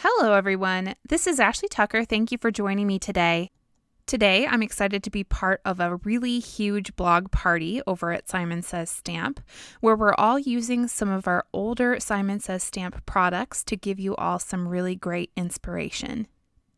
Hello everyone, this is Ashley Tucker. Thank you for joining me today. Today I'm excited to be part of a really huge blog party over at Simon Says Stamp, where we're all using some of our older Simon Says Stamp products to give you all some really great inspiration.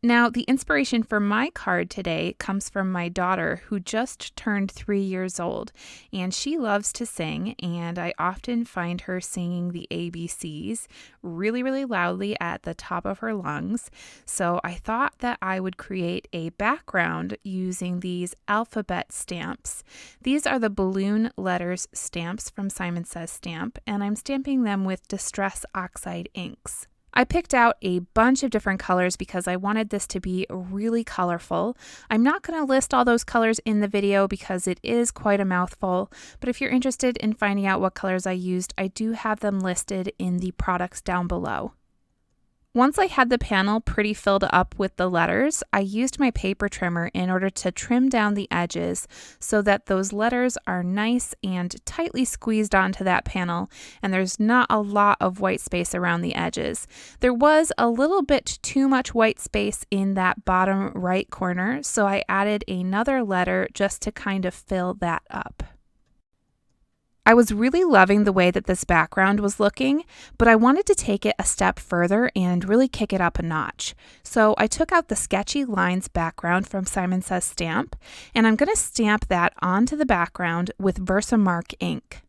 Now, the inspiration for my card today comes from my daughter who just turned 3 years old, and she loves to sing, and I often find her singing the ABCs really, really loudly at the top of her lungs. So I thought that I would create a background using these alphabet stamps. These are the balloon letters stamps from Simon Says Stamp, and I'm stamping them with Distress Oxide inks. I picked out a bunch of different colors because I wanted this to be really colorful. I'm not going to list all those colors in the video because it is quite a mouthful, but if you're interested in finding out what colors I used, I do have them listed in the products down below. Once I had the panel pretty filled up with the letters, I used my paper trimmer in order to trim down the edges so that those letters are nice and tightly squeezed onto that panel, and there's not a lot of white space around the edges. There was a little bit too much white space in that bottom right corner, so I added another letter just to kind of fill that up. I was really loving the way that this background was looking, but I wanted to take it a step further and really kick it up a notch. So I took out the sketchy lines background from Simon Says Stamp, and I'm going to stamp that onto the background with Versamark ink.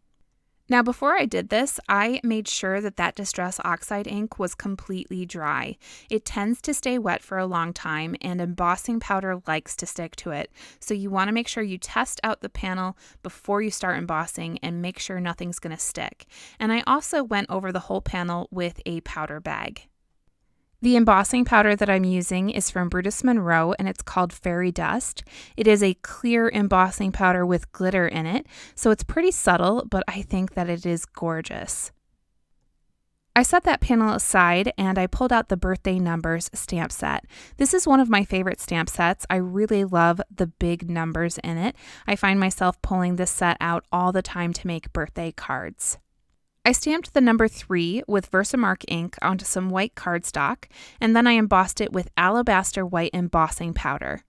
Now, before I did this, I made sure that Distress Oxide ink was completely dry. It tends to stay wet for a long time, and embossing powder likes to stick to it. So you want to make sure you test out the panel before you start embossing and make sure nothing's going to stick. And I also went over the whole panel with a powder bag. The embossing powder that I'm using is from Brutus Monroe, and it's called Fairy Dust. It is a clear embossing powder with glitter in it, so it's pretty subtle, but I think that it is gorgeous. I set that panel aside and I pulled out the Birthday Numbers stamp set. This is one of my favorite stamp sets. I really love the big numbers in it. I find myself pulling this set out all the time to make birthday cards. I stamped the number 3 with Versamark ink onto some white cardstock, and then I embossed it with Alabaster white embossing powder.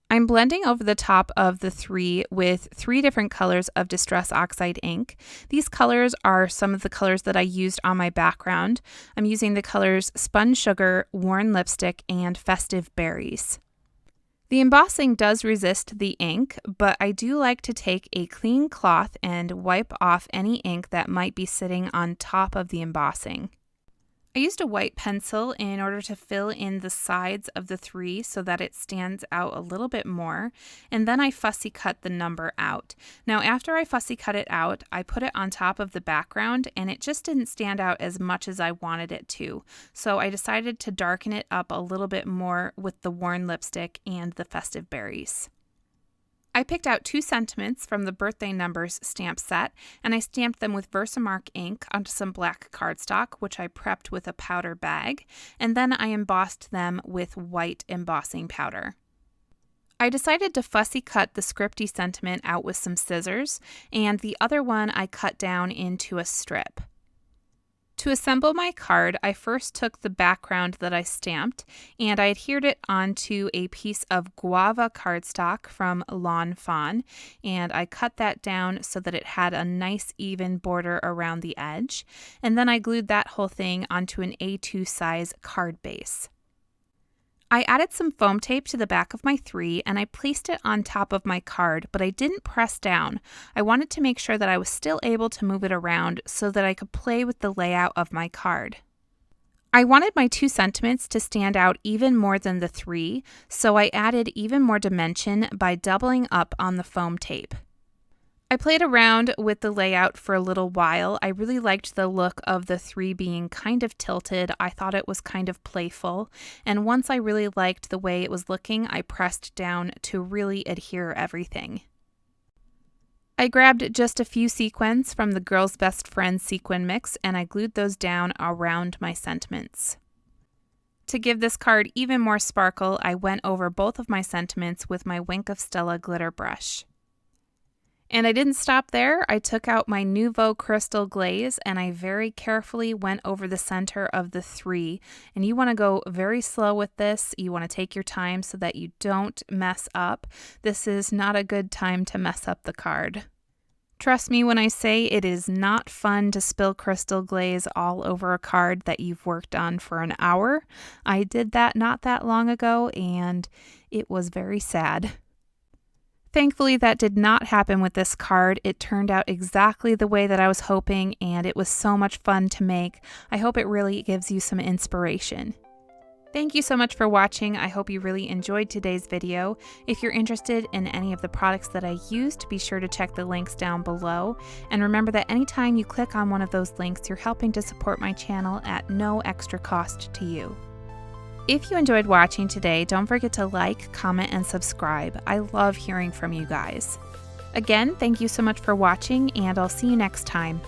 I'm blending over the top of the 3 with 3 different colors of Distress Oxide ink. These colors are some of the colors that I used on my background. I'm using the colors Spun Sugar, Worn Lipstick, and Festive Berries. The embossing does resist the ink, but I do like to take a clean cloth and wipe off any ink that might be sitting on top of the embossing. I used a white pencil in order to fill in the sides of the 3 so that it stands out a little bit more, and then I fussy cut the number out. Now, after I fussy cut it out, I put it on top of the background, and it just didn't stand out as much as I wanted it to, so I decided to darken it up a little bit more with the Worn Lipstick and the Festive Berries. I picked out 2 sentiments from the Birthday Numbers stamp set, and I stamped them with Versamark ink onto some black cardstock, which I prepped with a powder bag, and then I embossed them with white embossing powder. I decided to fussy cut the scripty sentiment out with some scissors, and the other one I cut down into a strip. To assemble my card, I first took the background that I stamped and I adhered it onto a piece of GUAVA cardstock from Fawn, and I cut that down so that it had a nice even border around the edge, and then I glued that whole thing onto an A2 size card base. I added some foam tape to the back of my 3 and I placed it on top of my card, but I didn't press down. I wanted to make sure that I was still able to move it around so that I could play with the layout of my card. I wanted my 2 sentiments to stand out even more than the 3, so I added even more dimension by doubling up on the foam tape. I played around with the layout for a little while. I really liked the look of the 3 being kind of tilted. I thought it was kind of playful. And once I really liked the way it was looking, I pressed down to really adhere everything. I grabbed just a few sequins from the Girl's Best Friend sequin mix and I glued those down around my sentiments. To give this card even more sparkle, I went over both of my sentiments with my Wink of Stella glitter brush. And I didn't stop there. I took out my Nouveau Crystal Glaze and I very carefully went over the center of the 3. And you want to go very slow with this. You want to take your time so that you don't mess up. This is not a good time to mess up the card. Trust me when I say it is not fun to spill crystal glaze all over a card that you've worked on for an hour. I did that not that long ago and it was very sad. Thankfully, that did not happen with this card. It turned out exactly the way that I was hoping, and it was so much fun to make. I hope it really gives you some inspiration. Thank you so much for watching. I hope you really enjoyed today's video. If you're interested in any of the products that I used, be sure to check the links down below. And remember that anytime you click on one of those links, you're helping to support my channel at no extra cost to you. If you enjoyed watching today, don't forget to like, comment, and subscribe. I love hearing from you guys. Again, thank you so much for watching, and I'll see you next time.